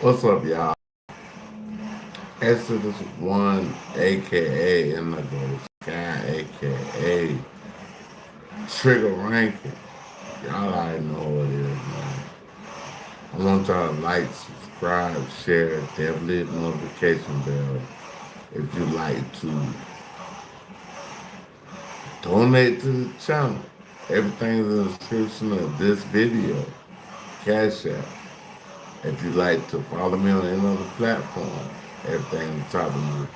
What's up, y'all? Exodus 1, aka Indigo Sky, aka Trigger Ranking. Y'all already know what it is, man. I want y'all to like, subscribe, share, definitely hit the notification bell if you like to donate to the channel. Everything is in the description of this video. Cash App. If you like to follow me on any other platform, everything on top of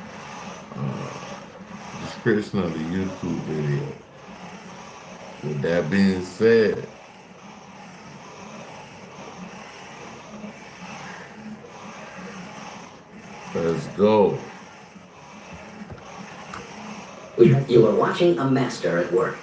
the description of the YouTube video. With that being said, let's go. You are watching a master at work.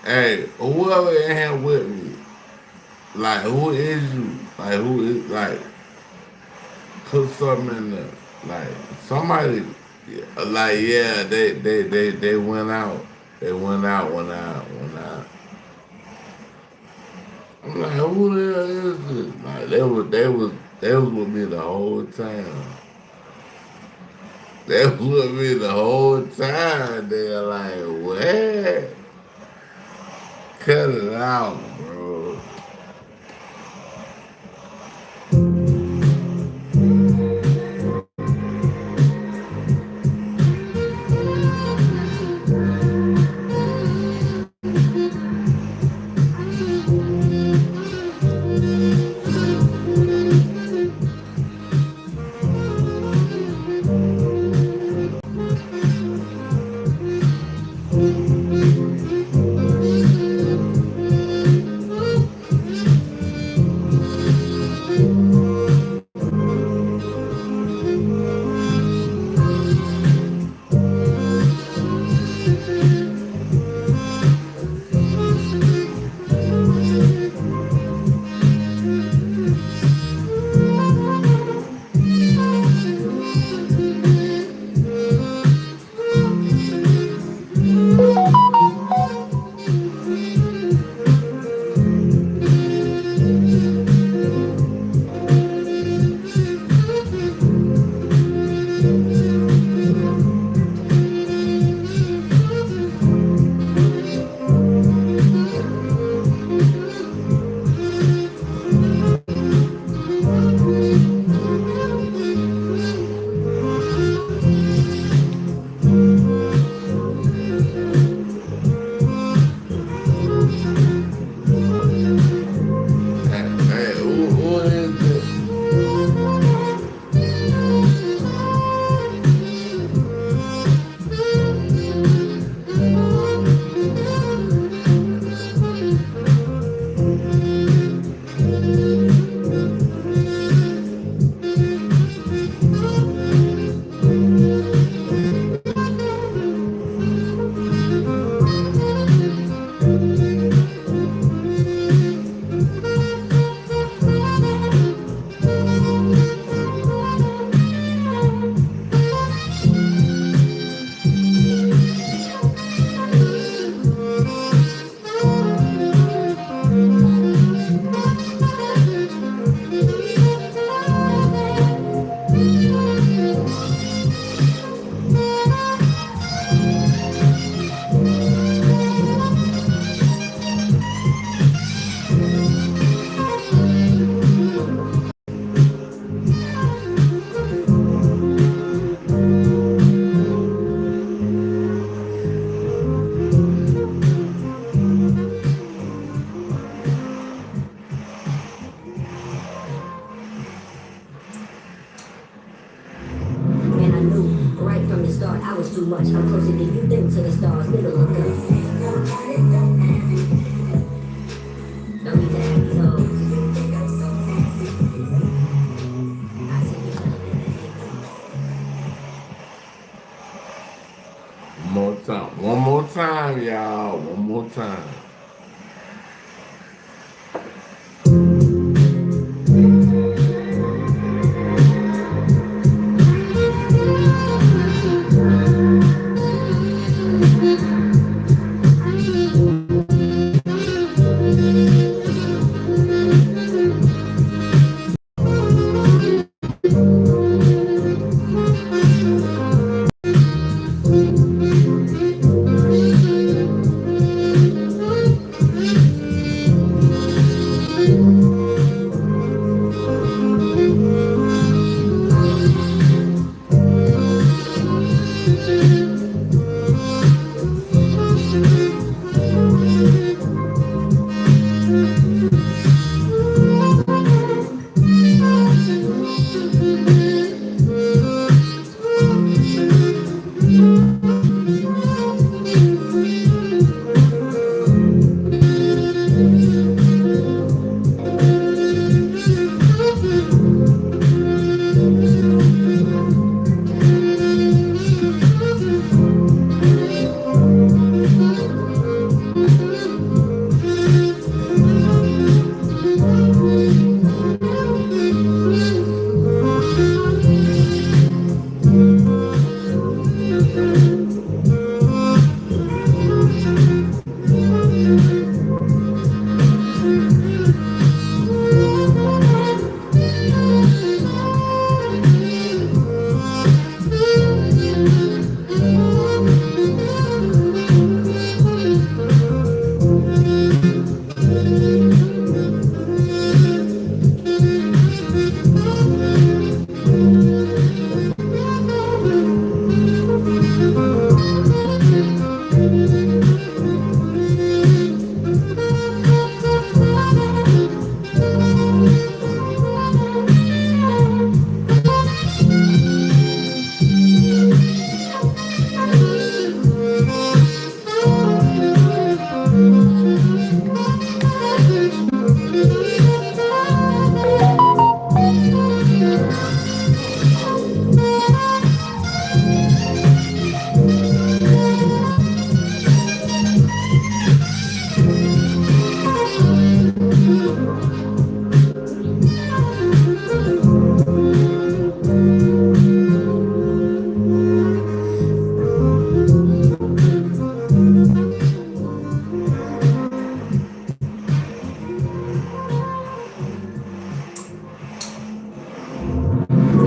Hey, whoever in here with me, like, who is you? Like, who is, like, put something in there. Like, somebody, like, yeah, they went out. They went out when I. I'm like, who the hell is this? Like, they was with me the whole time. They was with me the whole time. They're like, what? Cut it out, bro. was too much. I'm closer than you think to the stars. Nigga, look up. Don't need to act these hoes. I see you telling them that they More time. One more time, y'all. One more time.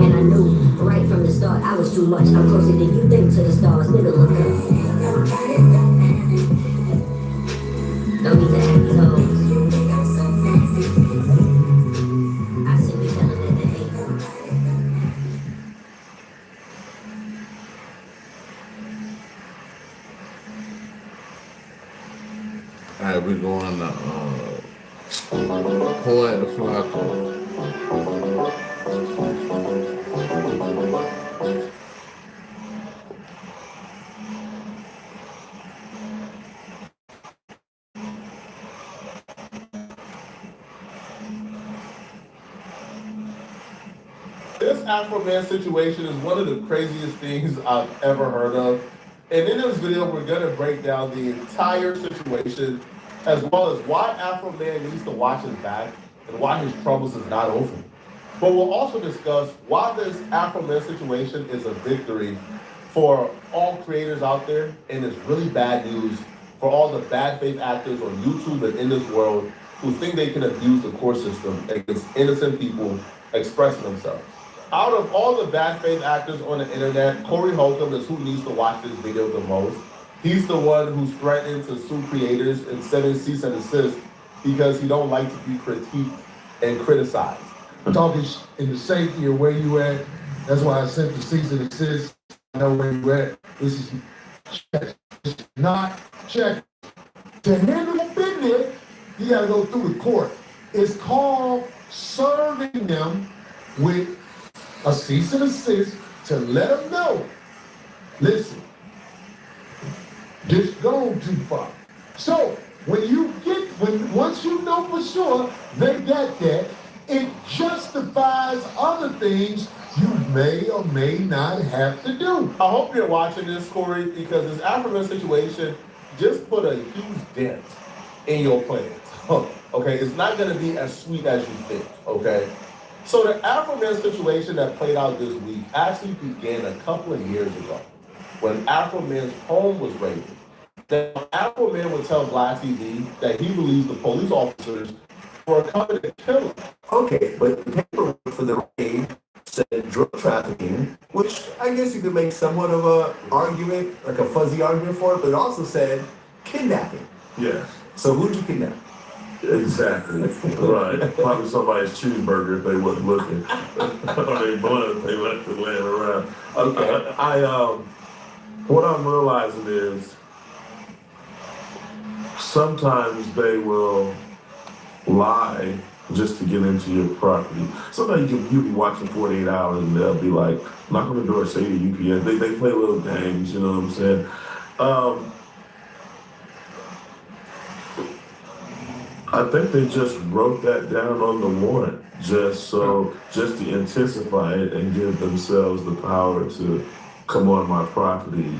and I knew right from the start I was too much. I'm closer than you think to the stars. Nigga, look up. Don't need to act these hoes. I see you telling them that they All right, we're going to Poet the Flacco. This Afro Man situation is one of the craziest things I've ever heard of. And in this video, we're going to break down the entire situation, as well as why Afro Man needs to watch his back and why his troubles is not over. But we'll also discuss why this Afro Man situation is a victory for all creators out there, and it's really bad news for all the bad faith actors on YouTube and in this world who think they can abuse the court system against innocent people expressing themselves. Out of all the bad faith actors on the internet, Corey Holcomb is who needs to watch this video the most. He's the one who's threatening to sue creators and sending cease and desist because he don't like to be critiqued and criticized. Talking in the safety of where you at. That's why I sent the cease and desist. I know where you at. This is check. It's not check. To handle business, you gotta go through the court. It's called serving them with a cease and desist to let them know. Listen, just gone too far. So once you know for sure they got that, it justifies other things you may or may not have to do. I hope you're watching this, Corey, because this Afro-Man situation just put a huge dent in your plans. Okay, it's not going to be as sweet as you think. Okay, so the Afro-Man situation that played out this week actually began a couple of years ago when Afro-Man's home was raided. Now, Afro-Man would tell Black TV that he believes the police officers were coming to kill him. Okay, but the paperwork for the raid said drug trafficking, which I guess you could make somewhat of a argument, like a fuzzy argument for it, but it also said kidnapping. Yes, So who'd you kidnap? exactly. Right. Probably somebody's cheeseburger if they wasn't looking. Or they blunt if they left it laying around. Okay. What I'm realizing is sometimes they will lie just to get into your property. Sometimes you'll be watching 48 hours and they'll be like, knock on the door, say to UPS. They play little games, you know what I'm saying? I think they just wrote that down on the warrant just to intensify it and give themselves the power to come on my property.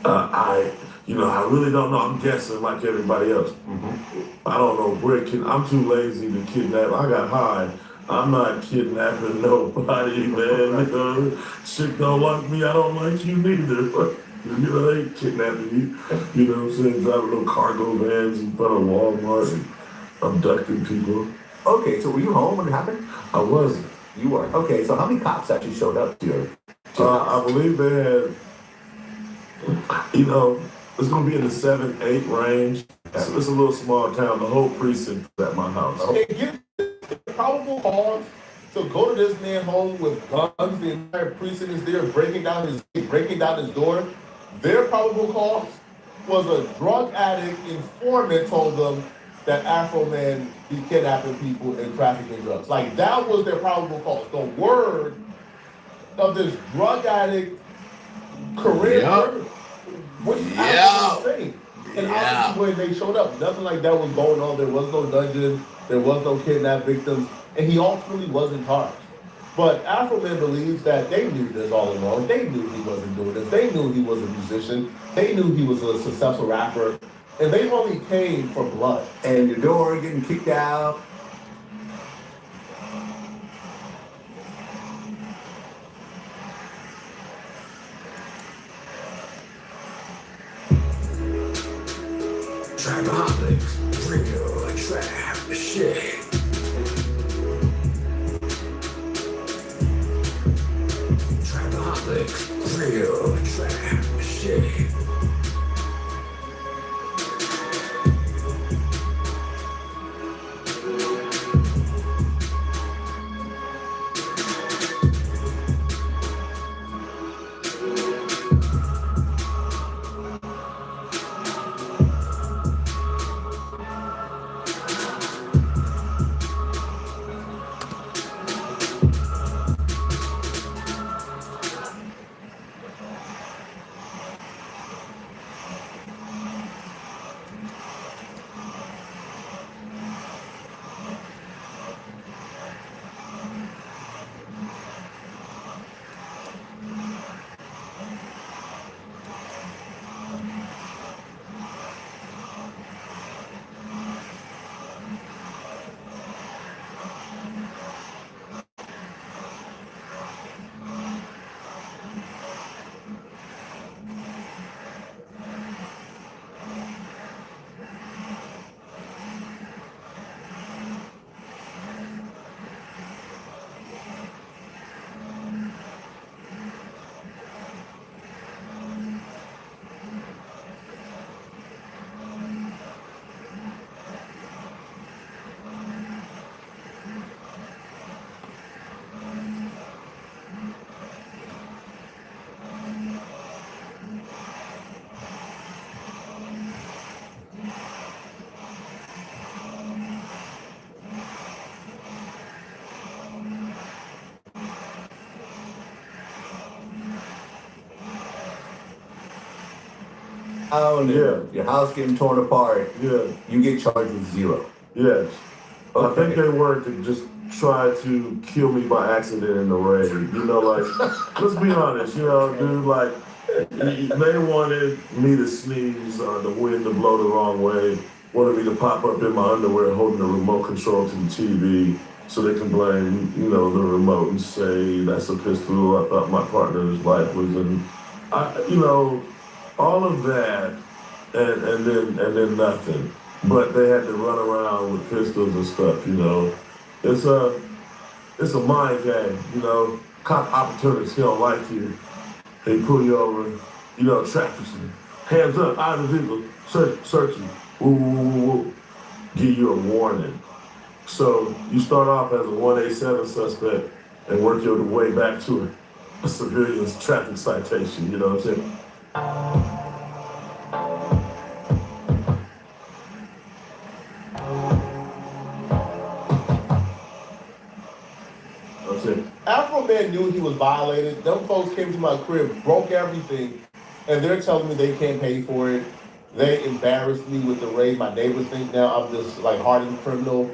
I really don't know. I'm guessing like everybody else. I don't know where I'm too lazy to kidnap. I got high. I'm not kidnapping nobody, man. Chick don't like me. I don't like you neither. They ain't kidnapping you. You know what I'm saying? Driving little cargo vans in front of Walmart and abducting people. Okay, so were you home when it happened? I wasn't. You were. Okay, so how many cops actually showed up to your I believe they had, it's going to be in the 7-8 range. So it's a little small town. The whole precinct is at my house. And get the probable cause to go to this man's home with guns. The entire precinct is there breaking down his door. Their probable cause was a drug addict informant told them that Afro Man be kidnapping people and trafficking drugs. Like that was their probable cause. The word of this drug addict career, which is absolutely insane. And obviously when they showed up, nothing like that was going on. There was no dungeon, there was no kidnapped victims, and he ultimately wasn't charged. But Afro Man believes that they knew this all along. They knew he wasn't doing this. They knew he was a musician. They knew he was a successful rapper. And they only came for blood. And your door getting kicked out. Fanaticz, real trap shit. Fanaticz, real trap shit. down, your house getting torn apart, you get charged with zero. Yes. Okay. I think they were to just try to kill me by accident in the raid. You know, like, let's be honest, you know, dude, like, they wanted me to sneeze or the wind to blow the wrong way, wanted me to pop up in my underwear holding the remote control to the TV so they can blame, you know, the remote and say, that's a pistol. I thought my partner's life was in, you know, all of that and then nothing. But they had to run around with pistols and stuff, you know. It's a mind game, you know. Cop opportunists, he don't like you. They pull you over, you know, traffic, hands up, out of the vehicle, search you, woo. Give you a warning. So you start off as a 187 suspect and work your way back to a civilian's traffic citation, you know what I'm saying? Afro Man knew he was violated. Them folks came to my crib, broke everything, and they're telling me they can't pay for it. They embarrassed me with the raid. My neighbors think now I'm just like hardened criminal.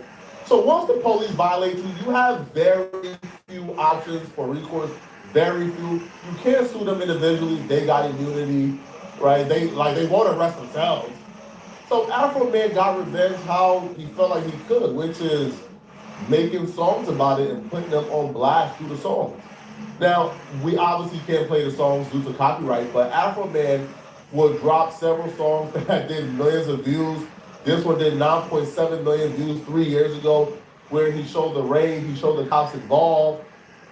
So once the police violate you, you have very few options for recourse. Very few. You can't sue them individually. They got immunity, right? They won't arrest themselves. So Afro Man got revenge how he felt like he could, which is making songs about it and putting them on blast through the songs. Now, we obviously can't play the songs due to copyright, but Afro Man will drop several songs that did millions of views. This one did 9.7 million views 3 years ago, where he showed the raid, he showed the cops involved.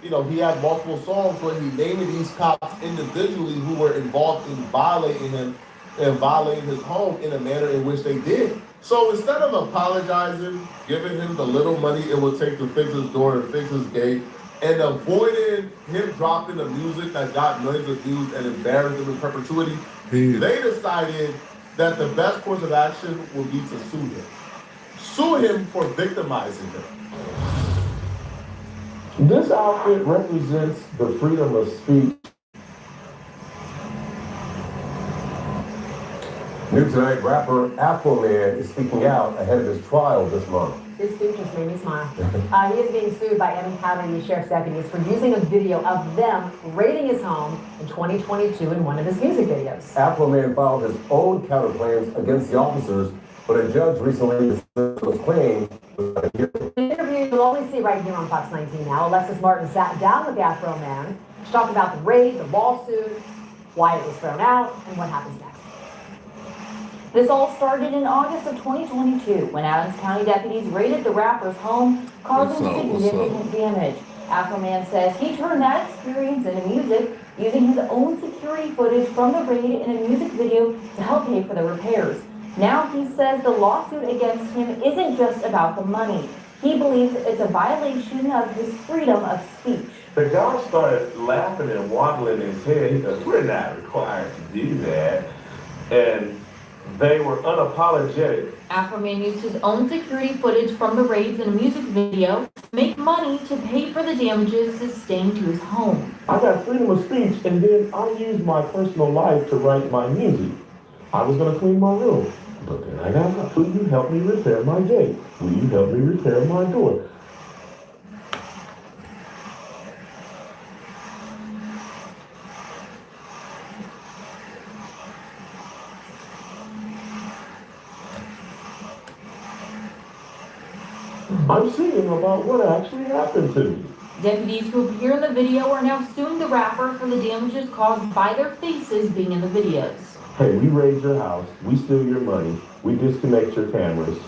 You know, he had multiple songs where he named these cops individually who were involved in violating him and violating his home in a manner in which they did. So instead of apologizing, giving him the little money it would take to fix his door and fix his gate, and avoiding him dropping the music that got millions of views and embarrassed him in perpetuity, they decided that the best course of action would be to sue him. Sue him for victimizing him. This outfit represents the freedom of speech. New tonight, rapper Afro Man is speaking out ahead of his trial this month. This suit just made me smile. He is being sued by Evan County Sheriff's deputies for using a video of them raiding his home in 2022 in one of his music videos. Afro Man filed his own counterclaims against the officers, but a judge recently dismissed those claims. In an interview you'll only see right here on Fox 19 now, Alexis Martin sat down with the Afro Man to talk about the raid, the lawsuit, why it was thrown out, and what happens next. This all started in August of 2022 when Adams County deputies raided the rapper's home, causing significant damage. Afro Man says he turned that experience into music, using his own security footage from the raid in a music video to help pay for the repairs. Now he says the lawsuit against him isn't just about the money. He believes it's a violation of his freedom of speech. The guy started laughing and waggling his head. He goes, "We're not required to do that." And they were unapologetic. Afro Man used his own security footage from the raids in a music video to make money to pay for the damages sustained to his home. I got freedom of speech, and then I used my personal life to write my music. I was going to clean my room, but then I got, will you help me repair my gate? Will you help me repair my door? I'm singing about what actually happened to me. Deputies who appear in the video are now suing the rapper for the damages caused by their faces being in the videos. Hey, we raid your house, we steal your money, we disconnect your cameras,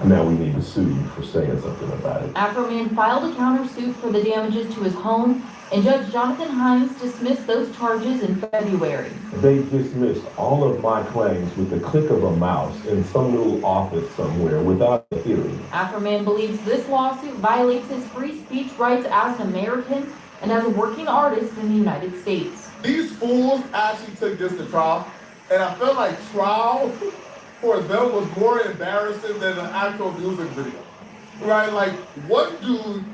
and now we need to sue you for saying something about it. Afro Man filed a countersuit for the damages to his home, and Judge Jonathan Hines dismissed those charges in February. They dismissed all of my claims with the click of a mouse in some little office somewhere without a hearing. Afro Man believes this lawsuit violates his free speech rights as an American and as a working artist in the United States. These fools actually took this to trial, and I feel like trial for them was more embarrassing than an actual music video, right? Like, what dude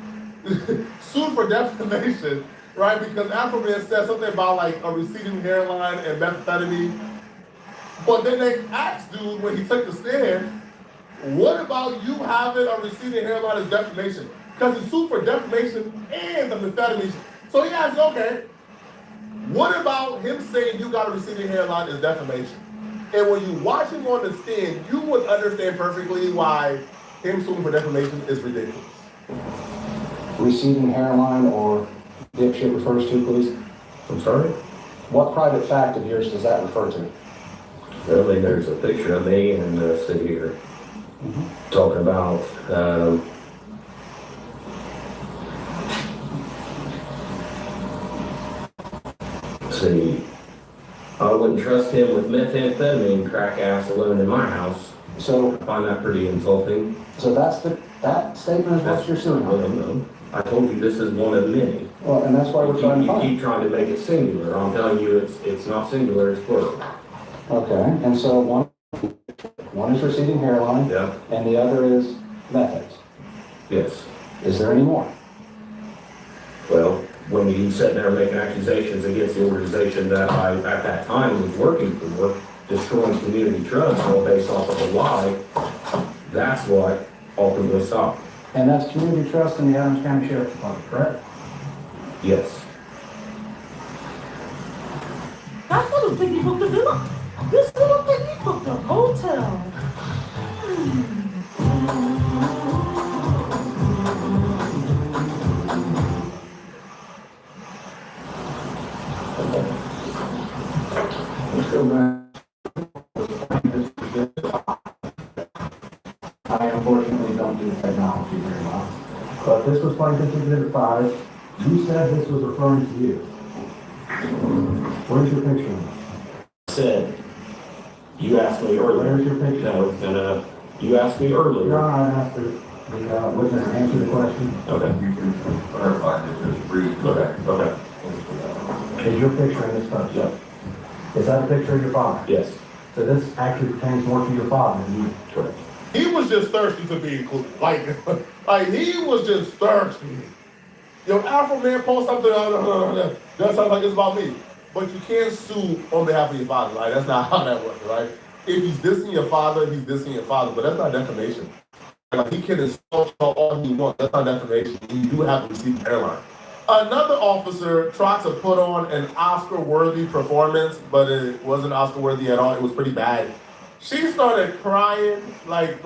sued for defamation, right? Because Afro Man said something about like a receding hairline and methamphetamine. But then they asked dude when he took the stand, what about you having a receding hairline as defamation? Because it's sued for defamation and the methamphetamine. So he asked, okay, what about him saying you got a receding hairline is defamation? And when you watch him on the stand, you would understand perfectly why him suing for defamation is ridiculous. Receding hairline or dipshit refers to, please? I'm sorry? What private fact of yours does that refer to? Well, there's a picture of me and sit here talking about see, I wouldn't trust him with methamphetamine crack ass alone in my house. So I find that pretty insulting. So that statement is what you're suing on? No. I told you this is one of many. Well, and that's why we're trying to You find. keep trying to make it singular. I'm telling you it's not singular, it's plural. Okay, and so one is receding hairline, Yeah. and the other is methods. Yes. Is there any more? Well, when you sit there making accusations against the organization that I, at that time, was working for, destroying community trust all based off of a lie, that's what ultimately stopped. And that's community trust in the Adams County Sheriff's Department, correct? Yes. That little piggy booked a villa. This little piggy booked a hotel. Let's go back. I unfortunately don't do technology very well. But this was Plaintiff's Exhibit 5. You said this was referring to you. Where's your picture? Said, you asked me earlier. Where's your picture? No, you asked me earlier. No, I asked the witness to answer the question. Okay. You can clarify this as brief. Okay. Is your picture in this photo? Yep. Is that a picture of your father? Yes. So this actually pertains more to your father than you. Correct. He was just thirsty to be included. Like he was just thirsty. Yo, Afro man post something, that sounds like it's about me. But you can't sue on behalf of your father, right? That's not how that works, right? If he's dissing your father, he's dissing your father, but that's not defamation. Like, he can insult you all he wants, that's not defamation. You do have to receive the airline. Another officer tried to put on an Oscar-worthy performance, but it wasn't Oscar-worthy at all. It was pretty bad. She started crying like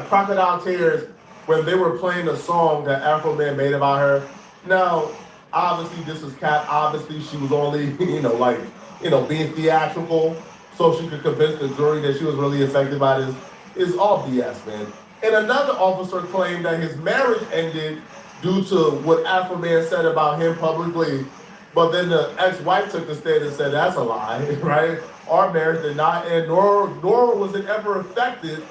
crocodile tears when they were playing a song that Afro Man made about her. Now, obviously, this is Kat. Obviously, she was only, being theatrical so she could convince the jury that she was really affected by this. It's all BS, man. And another officer claimed that his marriage ended due to what Afro Man said about him publicly. But then the ex-wife took the stand and said, that's a lie, right? Our marriage did not end, nor was it ever affected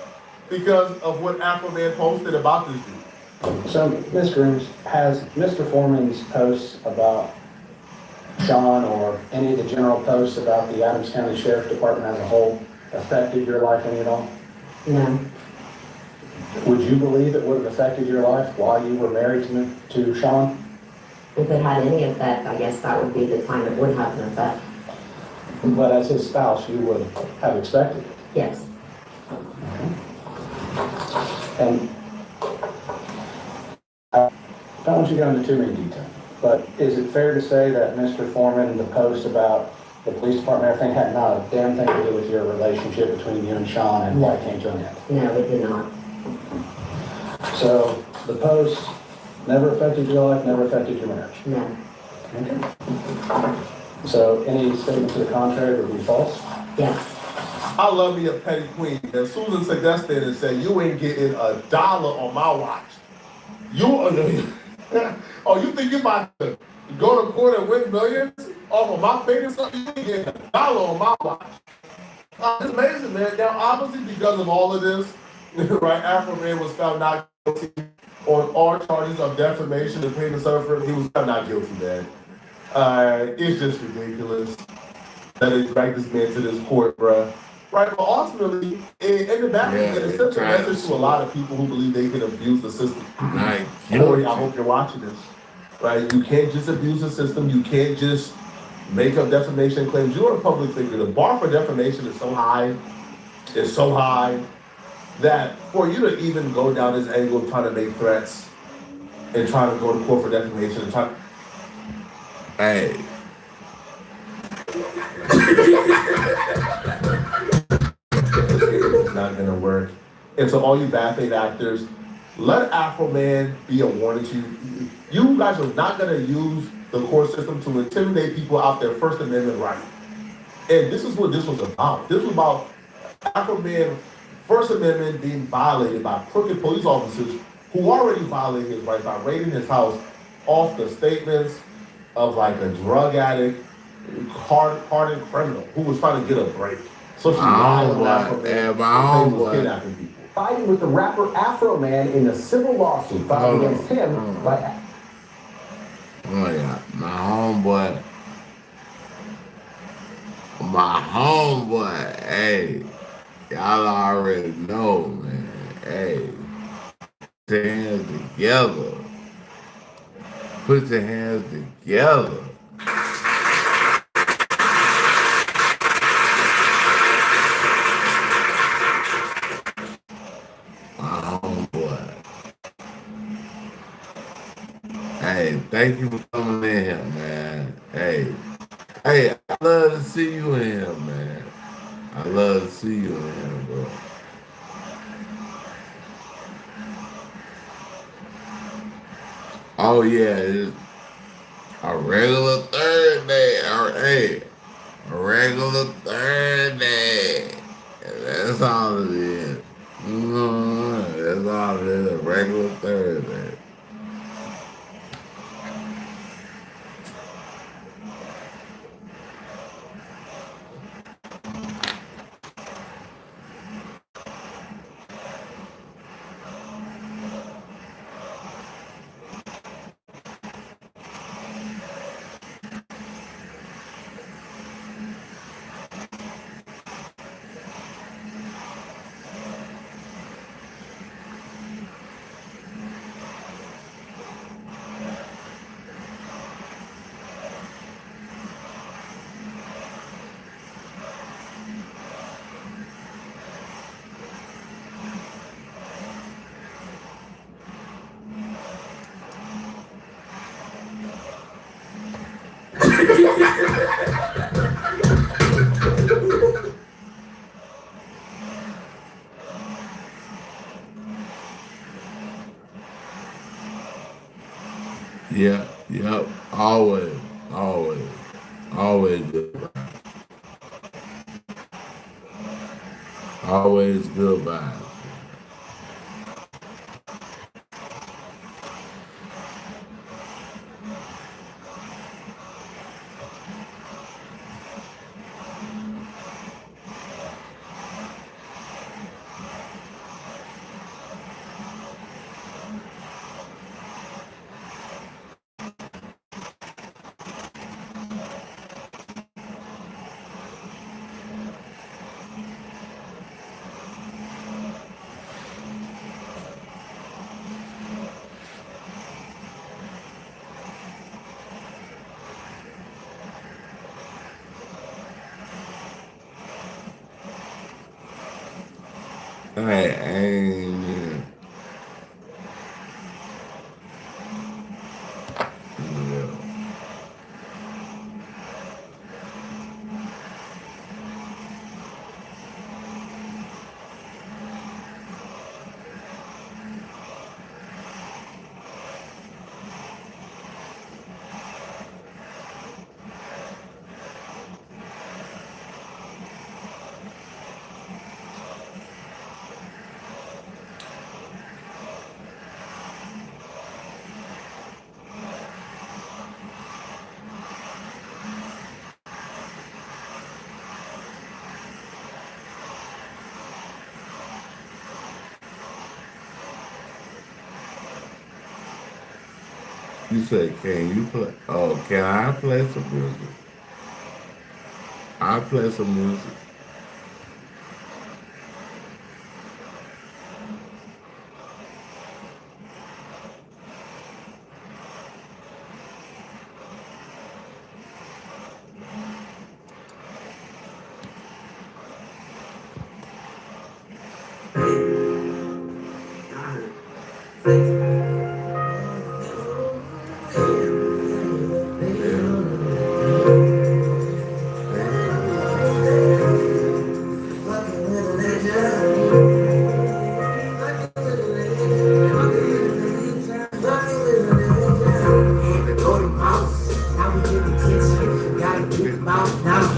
because of what Afro Man posted about this dude. So, Ms. Grooms, has Mr. Foreman's posts about Sean or any of the general posts about the Adams County Sheriff's Department as a whole affected your life any at all? No. Would you believe it would have affected your life while you were married to Sean? If it had any effect, I guess that would be the time it would have an effect. But as his spouse, you would have expected it. Yes. And I don't want you to go into too many details, but is it fair to say that Mr. Foreman, the post about the police department, everything had not a damn thing to do with your relationship between you and Sean and why it came to an end? No, it did not. So the post never affected your life, never affected your marriage? No. Okay. So any statement to the contrary would be false? Yes. I love me a petty queen. And Susan took that stand and said, you ain't getting $1 on my watch. You think you about to go to court and win millions off of my fingers? You ain't getting $1 on my watch. It's amazing, man. Now, obviously, because of all of this, right, Afro Man was found not guilty on all charges of defamation and paying the suffer. He was found not guilty, man. It's just ridiculous that they dragged this man to this court, bruh. Right, but ultimately, in the back, it sends a message to a lot of people who believe they can abuse the system. Corey, I hope you're watching this. Right, you can't just abuse the system. You can't just make up defamation claims. You're a public figure. The bar for defamation is so high, that for you to even go down this angle trying to make threats and trying to go to court for defamation and try. Hey. It's not gonna work. And to all you bad faith actors, let Afro Man be a warning to you. You guys are not gonna use the court system to intimidate people out their First Amendment right. And this is what this was about. This was about Afro Man First Amendment being violated by crooked police officers who already violated his rights by raiding his house off the statements of like a drug addict, hardened criminal who was trying to get a break. So she lied on Afro Man and was kidnapping people. Fighting with the rapper Afro Man in a civil lawsuit filed against him by. Oh yeah, my homeboy, hey, y'all already know, man, hey, put your hands together, put your hands together. My homeboy. Hey, thank you for coming in here, man. Hey, I love to see you in here, man. I love to see you in here, bro. Oh yeah, it's a regular Thursday. Hey, a regular Thursday. That's all it is. That's all it is. A regular Thursday. Yeah, yep, always good vibes. Always good vibes. Hey, amen. Yeah. You said, can you play? Oh, can I play some music? I play some music.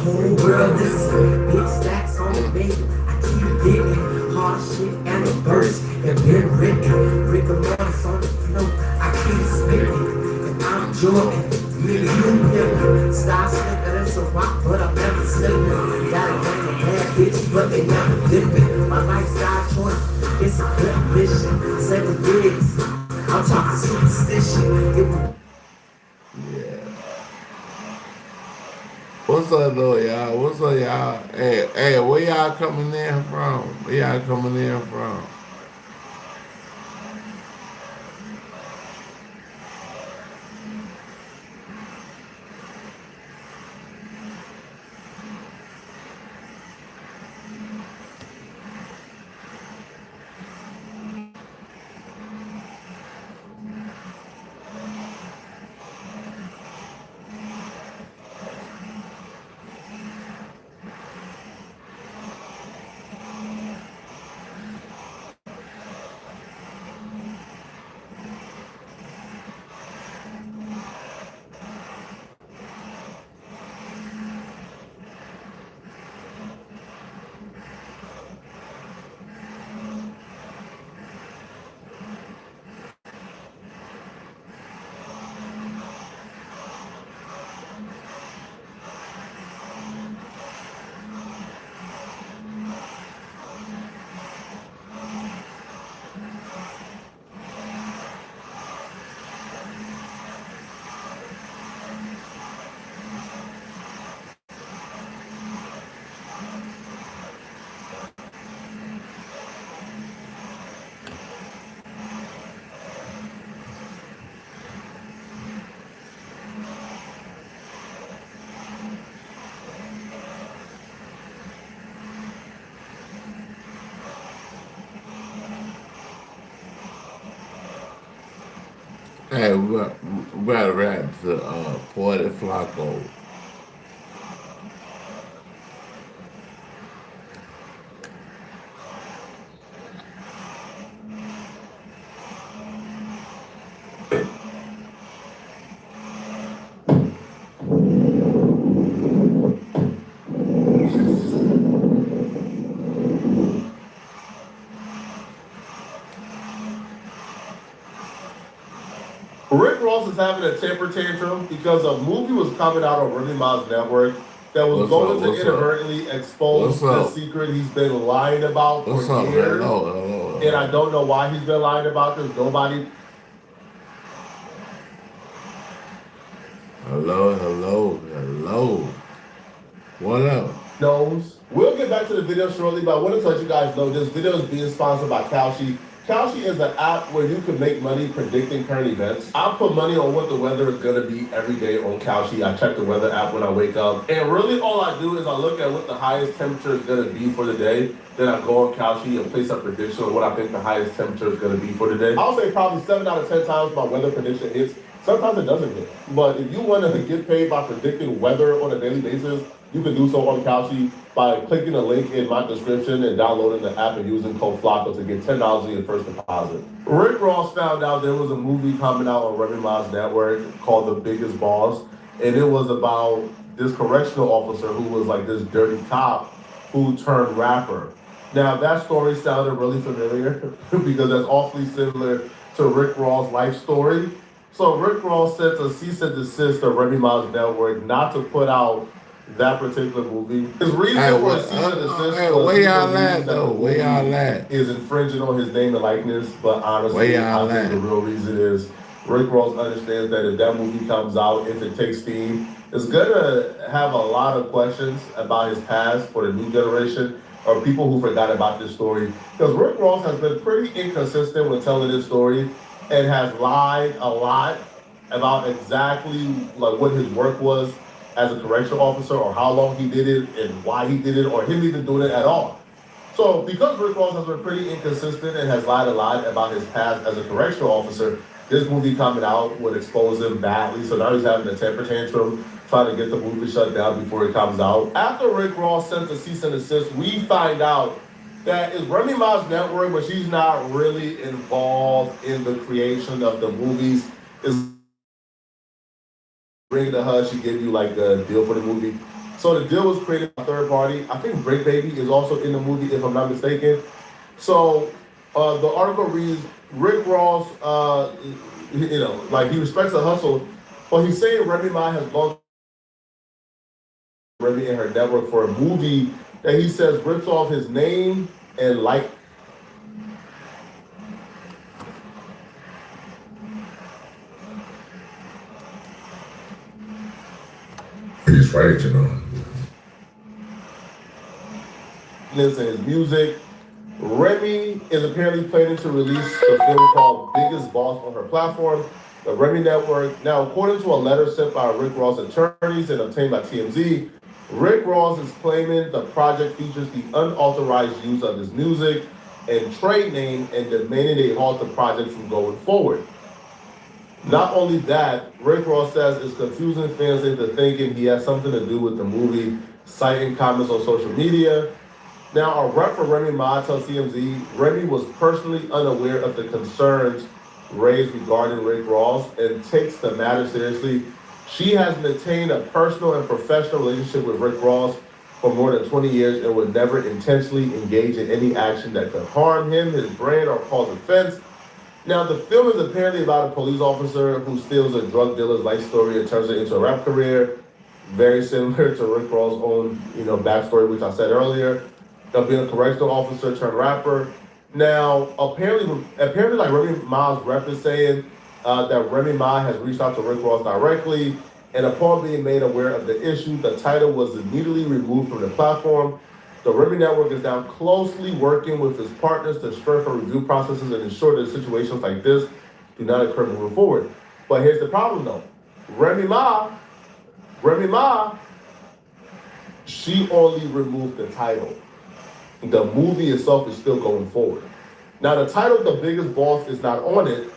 whole world listen. Big stacks on the baby. I keep getting hard shit and the verse have been written. Rick and Morris on the floor. I keep spitting. If I'm Jordan, me and you pimpin'. Style slicker than some rock, but I'm never slipping. Got a gang of bad bitches, but they never dipping. My lifestyle choice, it's a good mission. 7 years, I'm talking superstition. What's up, though, y'all? What's up, y'all? Hey, where y'all coming in from? Where y'all coming in from? Hey, we got to rap to Poetic Flacco. Rick Ross is having a temper tantrum because a movie was coming out on Remy Ma's network that was going to inadvertently expose the secret he's been lying about for years. Hello. And I don't know why he's been lying about this. Nobody. Hello. What up? Knows. We'll get back to the video shortly, but I want to let you guys know this video is being sponsored by Kalshi. Kalshi is an app where you can make money predicting current events. I put money on what the weather is going to be every day on Kalshi. I check the weather app when I wake up. And really all I do is I look at what the highest temperature is going to be for the day. Then I go on Kalshi and place a prediction on what I think the highest temperature is going to be for the day. I'll say probably 7 out of 10 times my weather prediction hits. Sometimes it doesn't hit. But if you want to get paid by predicting weather on a daily basis, you can do so on Kalshi by clicking the link in my description and downloading the app and using code FLACCO to get $10 in your first deposit. Rick Ross found out there was a movie coming out on Remy Ma's network called The Biggest Boss, and it was about this correctional officer who was like this dirty cop who turned rapper. Now that story sounded really familiar because that's awfully similar to Rick Ross' life story. So Rick Ross sent a cease and desist to Remy Ma's network not to put out that particular movie. His reason for a cease and desist was where y'all at though? Where y'all at? Is infringing on his name and likeness, but honestly, I think the real reason is Rick Ross understands that if that movie comes out, if it takes steam, it's gonna have a lot of questions about his past for the new generation or people who forgot about this story. Because Rick Ross has been pretty inconsistent with telling this story and has lied a lot about exactly like what his work was as a correctional officer or how long he did it and why he did it or him even doing it at all. So because Rick Ross has been pretty inconsistent and has lied a lot about his past as a correctional officer, this movie coming out would expose him badly. So now he's having a temper tantrum, trying to get the movie shut down before it comes out. After Rick Ross sent the cease and desist, we find out that is Remy Ma's network, but she's not really involved in the creation of the movies. Is bringing to her, she gave you like a deal for the movie. So the deal was created by a third party. I think Break Baby is also in the movie, if I'm not mistaken. So the article reads, Rick Ross, like he respects the hustle, but he's saying Remy Ma has gone to Remy and her network for a movie that he says rips off his name and like. He's right, you know. And his music. Remy is apparently planning to release the film called Biggest Boss on her platform, the Remy Network. Now, according to a letter sent by Rick Ross attorneys and obtained by TMZ, Rick Ross is claiming the project features the unauthorized use of his music and trade name and demanding they halt the project from going forward. Not only that, Rick Ross says it's confusing fans into thinking he has something to do with the movie, citing comments on social media. Now, a rep for Remy Ma tells TMZ, Remy was personally unaware of the concerns raised regarding Rick Ross and takes the matter seriously. She has maintained a personal and professional relationship with Rick Ross for more than 20 years and would never intentionally engage in any action that could harm him, his brand, or cause offense. Now, the film is apparently about a police officer who steals a drug dealer's life story and turns it into a rap career, very similar to Rick Ross' own, backstory, which I said earlier. Of being a correctional officer turned rapper. Now, apparently, like Remy Ma's rep is saying that Remy Ma has reached out to Rick Ross directly, and upon being made aware of the issue, the title was immediately removed from the platform. The Remy Network is now closely working with its partners to strengthen review processes and ensure that situations like this do not occur moving forward. But here's the problem, though. Remy Ma, she only removed the title. The movie itself is still going forward. Now, the title, The Biggest Boss, is not on it,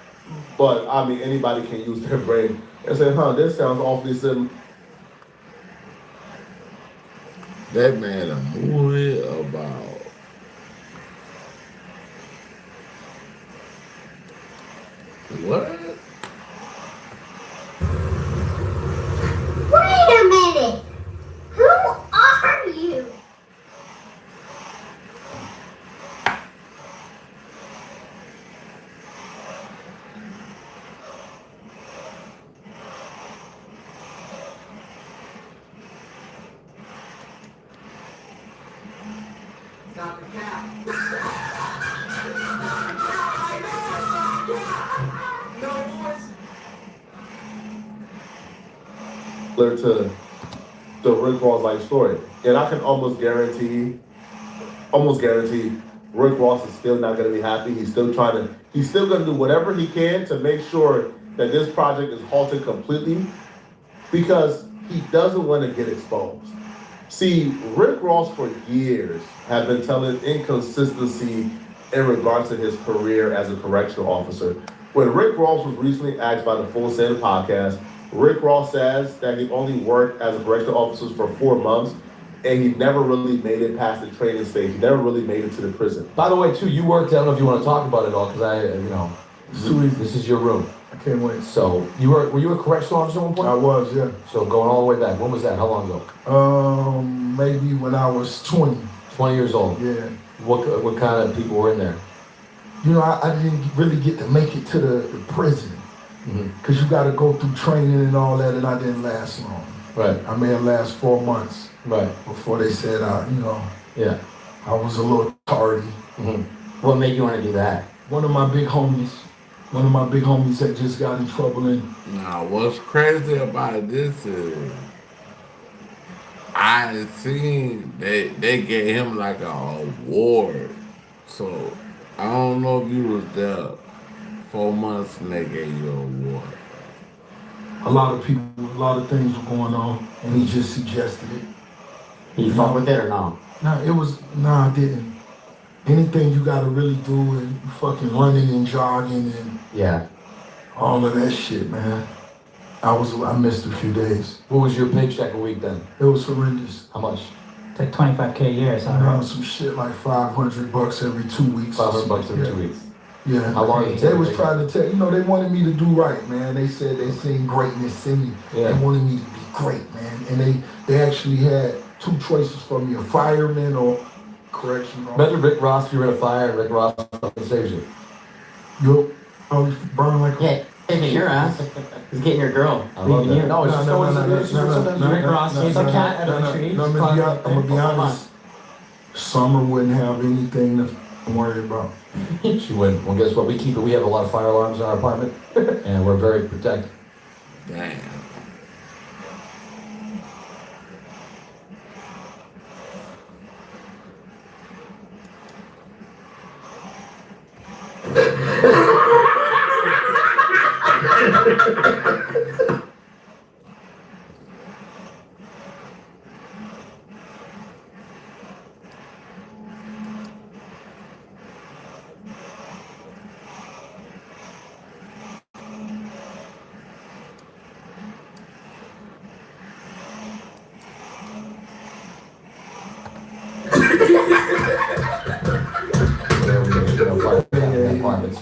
but I mean, anybody can use their brain and say, this sounds awfully similar. That man a movie about what? Wait a minute! Who are you? Stop the cap. To the Rick Ross life story. And I can almost guarantee Rick Ross is still not going to be happy. He's still going to do whatever he can to make sure that this project is halted completely because he doesn't want to get exposed. See, Rick Ross for years have been telling inconsistency in regards to his career as a correctional officer. When Rick Ross was recently asked by the Full Send podcast, Rick Ross says that he only worked as a correctional officer for 4 months, and he never really made it past the training stage. He never really made it to the prison. By the way, too, you worked, I don't know if you want to talk about it all, because this is your room. I can't wait. So, were you a correctional officer at one point? I was, yeah. So, going all the way back. When was that? How long ago? Maybe when I was 20. 20 years old? Yeah. What kind of people were in there? I didn't really get to make it to the prison. Because you got to go through training and all that, and I didn't last long. Right. I may have lasted 4 months. Right. Before they said, yeah, I was a little tardy. What made you want to do that? One of my big homies that just got in trouble. Now, what's crazy about this is I seen they gave him like an award. So I don't know if you was there 4 months and they gave you an award. A lot of things were going on, and he just suggested it. You fuck with it or no? I didn't. Anything you gotta really do and fucking running and jogging and all of that shit, man. I missed a few days. What was your paycheck a week then? It was horrendous. How much? It's like $25K a year or something. Around some shit like $500 every 2 weeks. $500 every 2 weeks. Yeah. How long? They was trying to tell, they wanted me to do right, man. They said they seen greatness in me. Yeah. They wanted me to be great, man. And they actually had two choices for me, a fireman or correction officer. Imagine Rick Ross, you were in a fire and Rick Ross fucking saves you. You burn like Yeah, taking your ass. He's getting your girl. I love Leaving that. you. No, it's just Rick Ross saves a cat out of a tree. I'm gonna be honest. Summer wouldn't have anything to worry about. She wouldn't. Well, guess what? We keep it. We have a lot of fire alarms in our apartment, and we're very protected. Damn.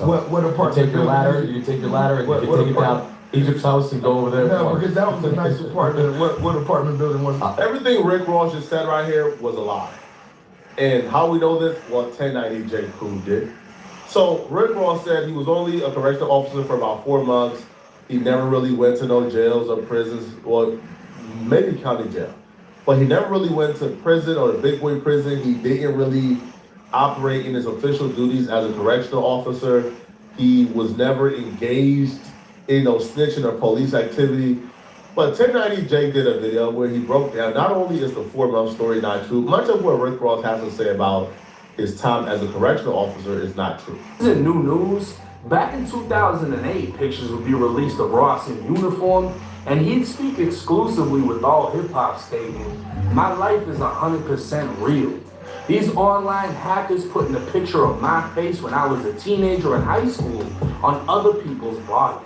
What apartment? You take your ladder, and you take it down Egypt's house and go over there. No, because that was a nice apartment. What apartment building was it? Everything Rick Ross just said right here was a lie. And how we know this? Well, 1090J proved it. So Rick Ross said he was only a correctional officer for about 4 months. He never really went to no jails or prisons, well, maybe county jail. But he never really went to prison or a big boy prison. He didn't really operate in his official duties as a correctional officer. He was never engaged in no snitching or police activity. But 1090J did a video where he broke down, not only is the 4-month story not true, much of what Rick Ross has to say about his time as a correctional officer is not true. In new news, back in 2008, pictures would be released of Ross in uniform, and he'd speak exclusively with all hip-hop stating, "My life is 100% real. These online hackers putting a picture of my face when I was a teenager in high school on other people's body.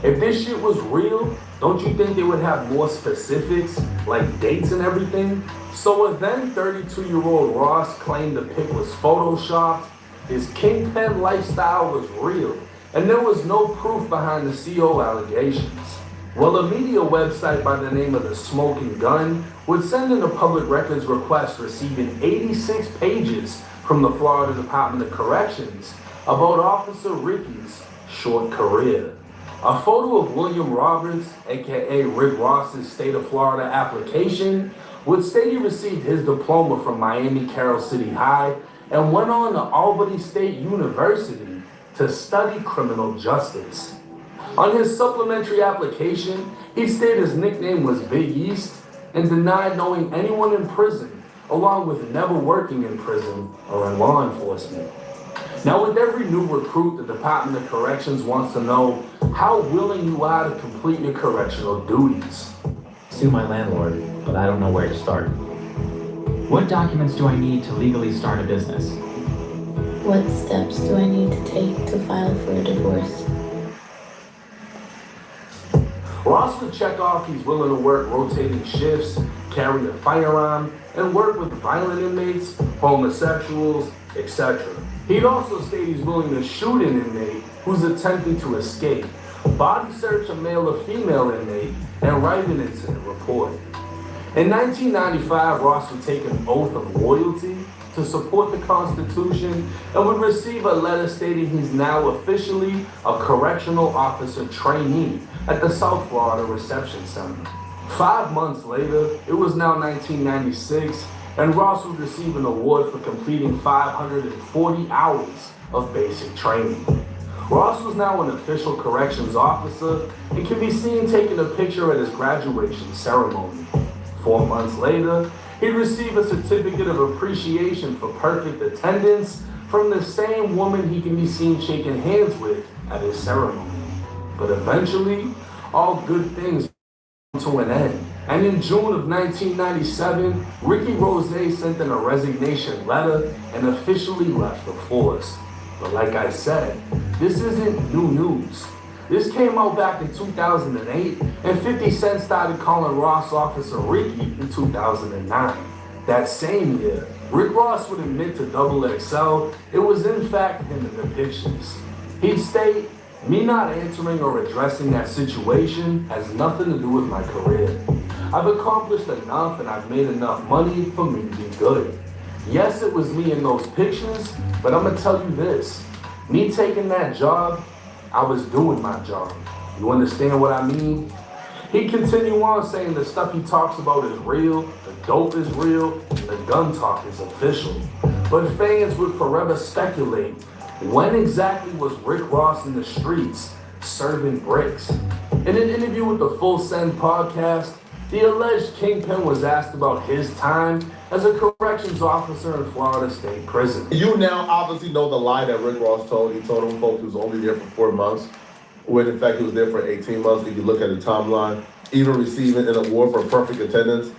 If this shit was real, don't you think they would have more specifics, like dates and everything?" So a then 32-year-old Ross claimed the pic was photoshopped, his kingpin lifestyle was real, and there was no proof behind the CO allegations. Well, a media website by the name of The Smoking Gun would send in a public records request receiving 86 pages from the Florida Department of Corrections about Officer Ricky's short career. A photo of William Roberts, aka Rick Ross's state of Florida application, would state he received his diploma from Miami Carroll City High and went on to Albany State University to study criminal justice. On his supplementary application, he stated his nickname was Big East and denied knowing anyone in prison, along with never working in prison or in law enforcement. Now, with every new recruit, the Department of Corrections wants to know how willing you are to complete your correctional duties. Sue my landlord, but I don't know where to start. What documents do I need to legally start a business? What steps do I need to take to file for a divorce? Ross would check off he's willing to work rotating shifts, carry a firearm, and work with violent inmates, homosexuals, etc. He'd also state he's willing to shoot an inmate who's attempting to escape, body search a male or female inmate, and write an incident report. In 1995, Ross would take an oath of loyalty to support the Constitution and would receive a letter stating he's now officially a correctional officer trainee at the South Florida Reception Center. 5 months later, it was now 1996, and Ross would receive an award for completing 540 hours of basic training. Ross was now an official corrections officer and can be seen taking a picture at his graduation ceremony. 4 months later, he'd receive a certificate of appreciation for perfect attendance from the same woman he can be seen shaking hands with at his ceremony. But eventually, all good things come to an end. And in June of 1997, Ricky Rose sent in a resignation letter and officially left the force. But like I said, this isn't new news. This came out back in 2008, and 50 Cent started calling Ross Officer Ricky in 2009. That same year, Rick Ross would admit to XXL it was in fact him in the pictures. He'd state, "Me not answering or addressing that situation has nothing to do with my career. I've accomplished enough and I've made enough money for me to be good. Yes, it was me in those pictures, but I'm gonna tell you this. Me taking that job, I was doing my job. You understand what I mean? He continued on saying the stuff he talks about is real, the dope is real, and the gun talk is official. But fans would forever speculate, when exactly was Rick Ross in the streets serving bricks? In an interview with the Full Send podcast, the alleged kingpin was asked about his time as a corrections officer in Florida State Prison. You now obviously know the lie that Rick Ross told. He told him folks he was only there for 4 months, when in fact he was there for 18 months. If you look at the timeline, even receiving an award for perfect attendance.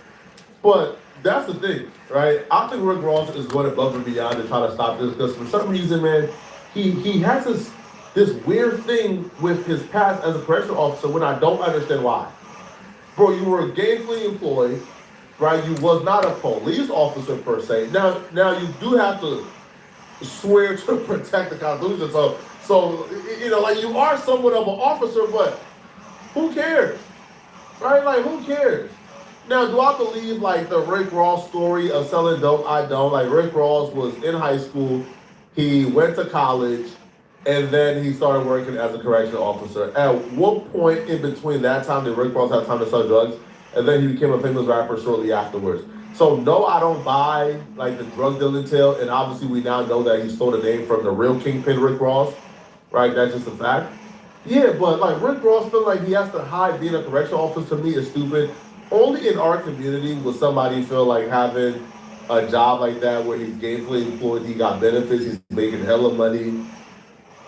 But that's the thing, right? I think Rick Ross is going above and beyond to try to stop this because for some reason, man, he has this weird thing with his past as a correctional officer when I don't understand why. Bro, you were gainfully employed, right? You was not a police officer per se. Now you do have to swear to protect the Constitution. So you know, like you are somewhat of an officer, but who cares? Right? Like who cares? Now, do I believe like the Rick Ross story of selling dope? I don't. Like Rick Ross was in high school, he went to college, and then he started working as a correctional officer. At what point in between that time did Rick Ross have time to sell drugs? And then he became a famous rapper shortly afterwards. So no, I don't buy like the drug dealing tale. And obviously we now know that he stole the name from the real kingpin Rick Ross, right? That's just a fact. Yeah, but like Rick Ross feel like he has to hide being a correctional officer to me is stupid. Only in our community would somebody feel like having a job like that where he's gainfully employed, he got benefits, he's making hella money.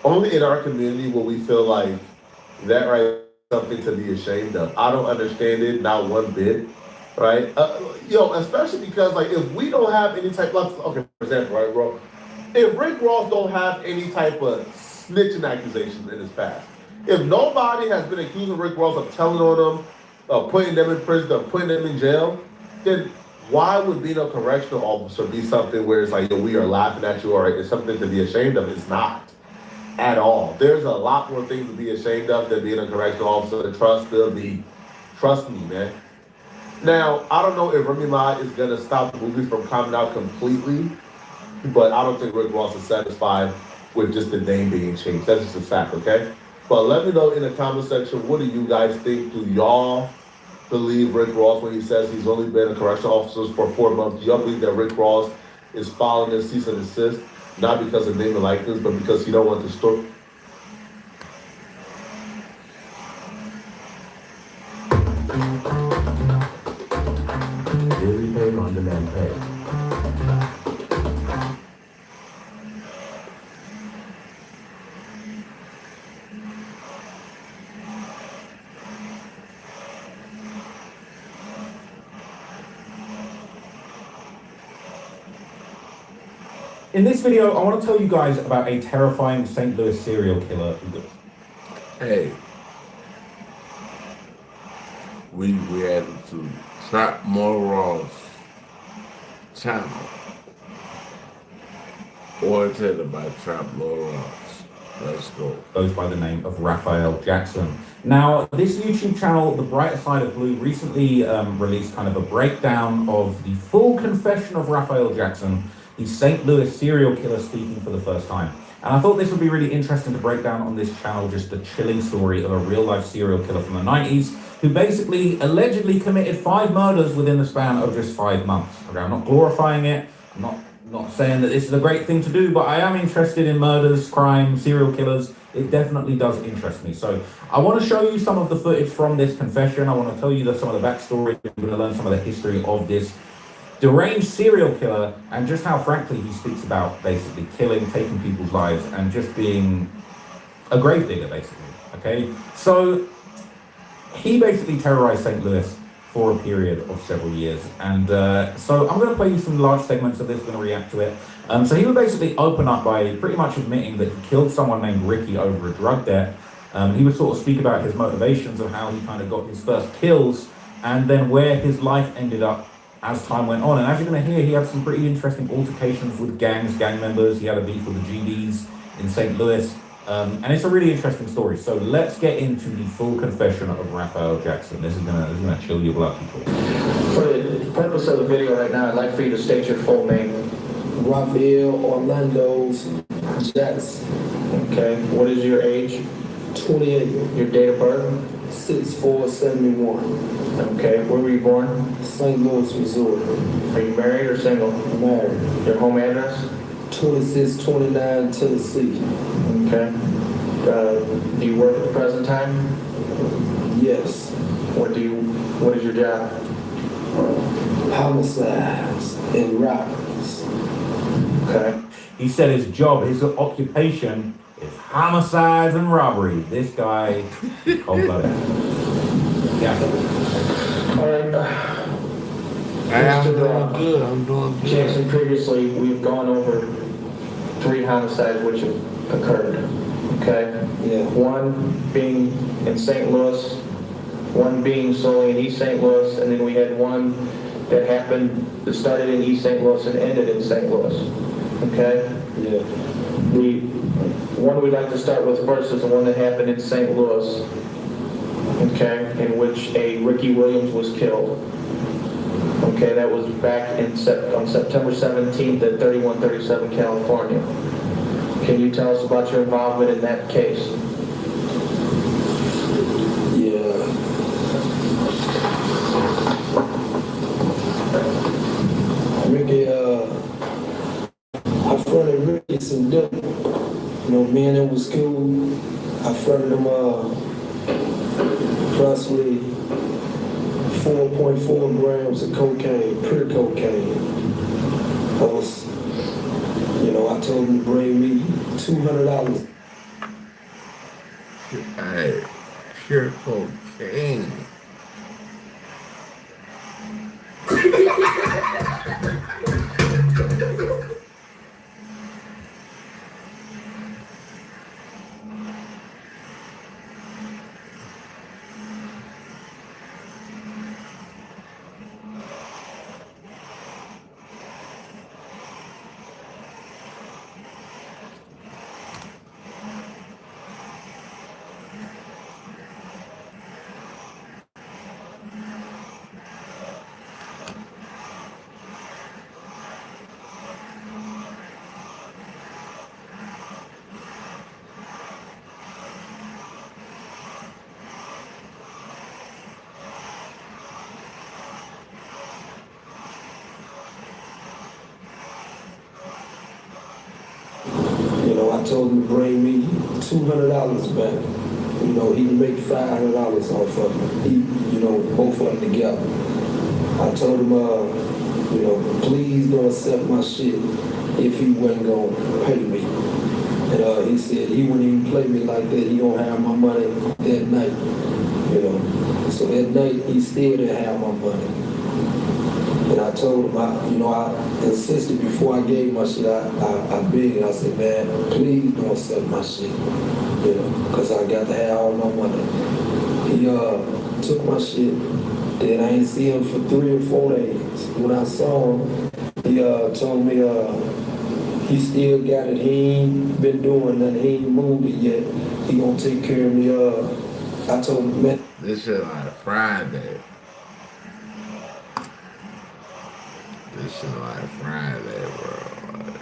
Only in our community will we feel like that right is something to be ashamed of. I don't understand it, not one bit, right? Especially because like if we don't have any type of, okay, for example, right, bro? If Rick Ross don't have any type of snitching accusations in his past, if nobody has been accusing Rick Ross of telling on them, putting them in prison, putting them in jail, then why would being a correctional officer be something where it's like, yo, we are laughing at you or it's something to be ashamed of? It's not at all. There's a lot more things to be ashamed of than being a correctional officer. Trust me, man. Now, I don't know if Remy Ma is going to stop the movie from coming out completely, but I don't think Rick Ross is satisfied with just the name being changed. That's just a fact, okay? But let me know in the comment section, what do you guys think? Do y'all believe Rick Ross when he says he's only been a correctional officer for 4 months? Do y'all believe that Rick Ross is following this cease and desist, not because of name and likeness, but because he don't want the story? Daily pay, on-demand pay. In this video, I want to tell you guys about a terrifying St. Louis serial killer. Hey, we added to Trap More Ross channel, oriented by Trap More Ross. Let's go. Goes by the name of Raphael Jackson. Now, this YouTube channel, The Brighter Side of Blue, recently released kind of a breakdown of the full confession of Raphael Jackson, the St. Louis serial killer, speaking for the first time. And I thought this would be really interesting to break down on this channel, just the chilling story of a real-life serial killer from the 90s, who basically allegedly committed 5 murders within the span of just 5 months. Okay, I'm not glorifying it, I'm not saying that this is a great thing to do, but I am interested in murders, crime, serial killers. It definitely does interest me. So I want to show you some of the footage from this confession. I want to tell you some of the backstory. We're going to learn some of the history of this deranged serial killer and just how frankly he speaks about basically killing, taking people's lives, and just being a gravedigger, basically. Okay, so he basically terrorized St. Louis for a period of several years, and so I'm going to play you some large segments of this. We're going to react to it. So he would basically open up by pretty much admitting that he killed someone named Ricky over a drug debt. He would sort of speak about his motivations of how he kind of got his first kills, and then where his life ended up as time went on. And as you're going to hear, he had some pretty interesting altercations with gangs, gang members. He had a beef with the GDs in St. Louis. And it's a really interesting story. So let's get into the full confession of Raphael Jackson. This is gonna chill your blood, people. For the purpose of the video right now, I'd like for you to state your full name. Raphael Orlando's Jackson. Okay. What is your age? 28. Your date of birth? 6/4/71. Okay. Where were you born? St. Louis, Missouri. Are you married or single? Married. Your home address? 2629 Tennessee. Okay. Do you work at the present time? Yes. What is your job? Homicides and robberies. Okay. He said his job, his occupation is homicides and robbery. This guy, cold-blooded. Yeah. All right. I'm doing good. I'm doing good. Jackson, previously we've gone over 3 homicides which have occurred. Okay? Yeah. One being in St. Louis, one being solely in East St. Louis, and then we had one that started in East St. Louis and ended in St. Louis. Okay? Yeah. The one we'd like to start with first is the one that happened in St. Louis. Okay? In which a Ricky Williams was killed. Okay, that was back on September 17th at 3137 California. Can you tell us about your involvement in that case? Yeah. Ricky, I fronted Ricky some dope. You know, me and him was cool. I fronted him approximately 4.4 grams of cocaine, pure cocaine. I told him to bring me $200. Hey, pure cocaine. I told him to bring me $200 back. He can make $500 off of it. Both of them together. I told him, please don't accept my shit if he wasn't gonna pay me. And he said he wouldn't even play me like that. He gonna have my money that night. So that night he still didn't have my money. And I told him, I insisted before I gave my shit, I begged, I said, man, please don't accept my shit, because I got to have all my money. He took my shit, then I ain't see him for 3 or 4 days. When I saw him, he told me he still got it, he ain't been doing nothing, he ain't moved it yet. He gonna take care of me. I told him, man. This shit like Friday. This shit like Friday, bro. Like,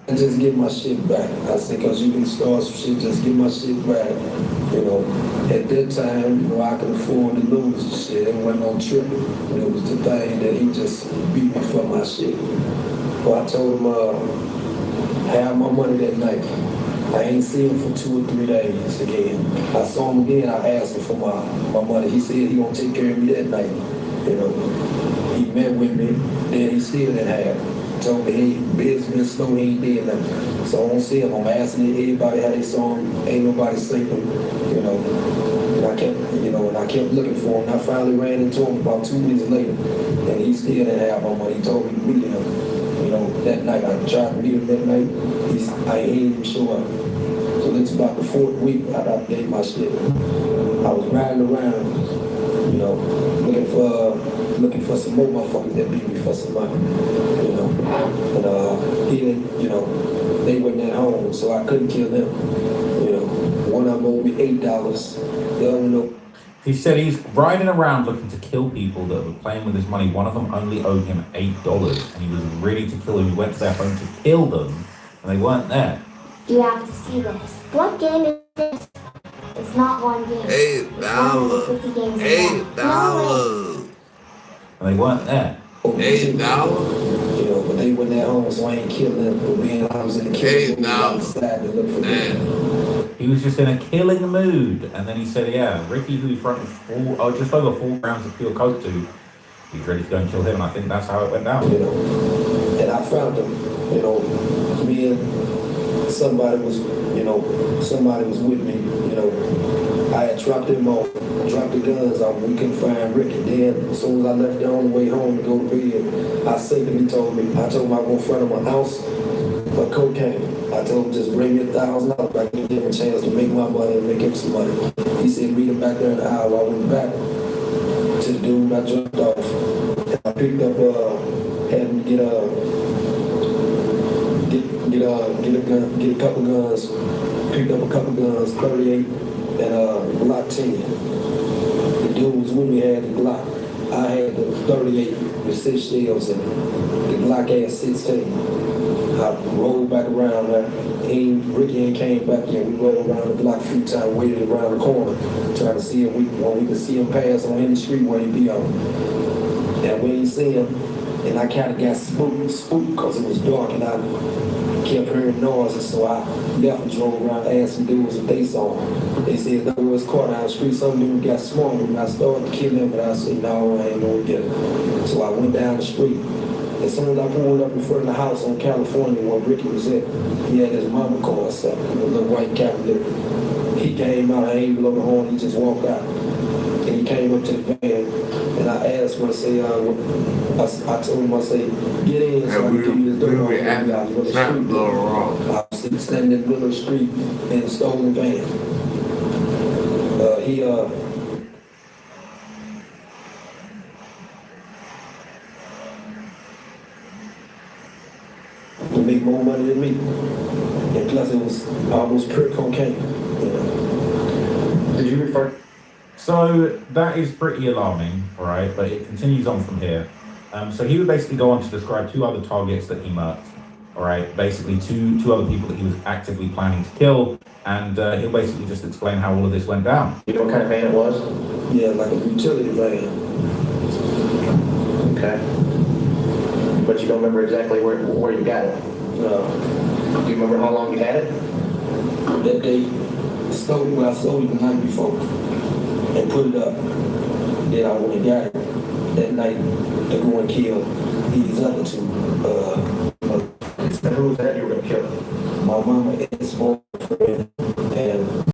and just get my shit back. I said, because you can start some shit, just get my shit back. At that time, I could afford to lose the shit. It wasn't no trip. It was the thing that he just beat me for my shit. Well, I told him, have my money that night. I ain't seen him for 2 or 3 days again. I saw him again, I asked him for my money. He said he gonna take care of me that night. He met with me, then he still didn't have it. told me he business slow, he ain't did nothing. So I don't see him. I'm asking everybody how they saw him. Ain't nobody seen him, you know. And I kept looking for him. I finally ran into him about 2 weeks later, and he still didn't have my money. He told me to meet him. You know, that night I tried to meet him that night. I ain't even show up. So it's about the 4th week I updated my shit. I was riding around, you know, looking for some more motherfuckers that beat me for some money, you know. And he didn't, you know, they wasn't at home, so I couldn't kill them. You know, one of them owed me $8. The other one. He said he's riding around looking to kill people that were playing with his money. One of them only owed him $8, and he was ready to kill them. He went to their home to kill them, and they weren't there. You have to see this. What game is this? It's not one game. $8. $8. And they weren't there. $8. You know, but they went at home, so I ain't killing them. But being I was in the kitchen, I decided to look for them. He was just in a killing mood, and then he said, "Yeah, Ricky, who he fronted just over 4 grams of pure coke to, he's ready to go and kill him." And I think that's how it went down. You know, and I found him. You know, me and somebody was with me. You know, I had dropped them off, dropped the guns off. We couldn't find Rick, and then as soon as I left there on the way home to go to bed, I simply told him I was going to front of my house for cocaine. I told him just bring me $1,000. I can give him a chance to make my money and make him some money. He said meet him back there in the aisle. I went back to the dude I jumped off. And I picked up, had him get a couple guns. Picked up a couple guns, 38 and Glock 10. The dude was with me had the Glock. I had the 38 with 6 shells in it. The Glock had 16. I rolled back around there. Ricky ain't came back yet. We rolled around the block a few times, waited around the corner, trying to see if we could see him pass on any street where he be on. And we ain't see him. And I kind of got spooked because it was dark and I kept hearing noises. So I left and drove around, asked some dudes if they saw him. They said there was caught down the street. Some dude got smart when I started to kill him, but I said, no, I ain't gonna get him. So I went down the street. As soon as I pulled up in front of the house on California where Ricky was at, he had his mama car or something, a little white Cavalier. He came out, I ain't blow the horn, he just walked out. And he came up to the van, and I asked him, I say, I told him, I say, get in so I can give you this door. I was standing in the middle of the street in a stolen van. He made more money than me. And plus it was almost pure cocaine. You know. Did you refer? So that is pretty alarming, all right, but it continues on from here. So he would basically go on to describe 2 other targets that he murked, all right, basically two other people that he was actively planning to kill, and he'll basically just explain how all of this went down. You know what kind of van it was? Yeah, like a utility van. Okay. But you don't remember exactly where you got it? No. Do you remember how long you had it? That day, I sold it the night before and put it up. Then I went and got it that night to go and kill these other 2. Who was that you were going to kill? My mama,